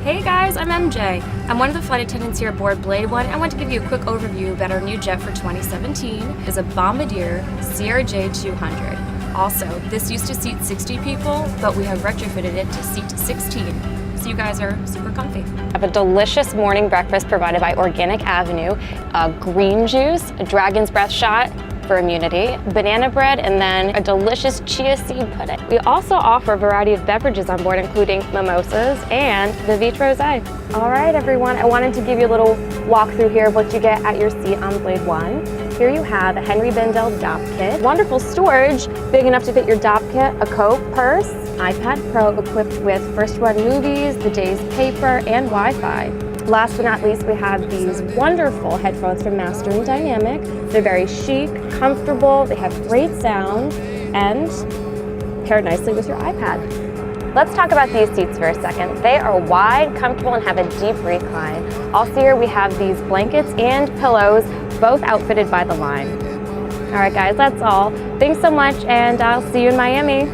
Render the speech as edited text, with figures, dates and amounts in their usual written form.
Hey guys, I'm MJ. I'm one of the flight attendants here aboard BLADEone. I want to give you a quick overview about our new jet for 2017. It's a Bombardier CRJ 200. Also, this used to seat 60 people, but we have retrofitted it to seat 16. So you guys are super comfy. I have a delicious morning breakfast provided by Organic Avenue, green juice, a dragon's breath shot for immunity, banana bread, and then a delicious chia seed pudding. We also offer a variety of beverages on board, including mimosas and the rosé. All right, everyone, I wanted to give you a little walkthrough here of what you get at your seat on BLADEone. Here you have a Henry Bendel Dopp kit, wonderful storage, big enough to fit your Dopp kit, a Coke purse, iPad Pro equipped with first run movies, the day's paper, and Wi-Fi. Last but not least, we have these wonderful headphones from Masterfully Dynamic. They're very chic, comfortable, they have great sound, and pair nicely with your iPad. Let's talk about these seats for a second. They are wide, comfortable, and have a deep recline. Also here we have these blankets and pillows, both outfitted by the line. All right guys, that's all. Thanks so much, and I'll see you in Miami.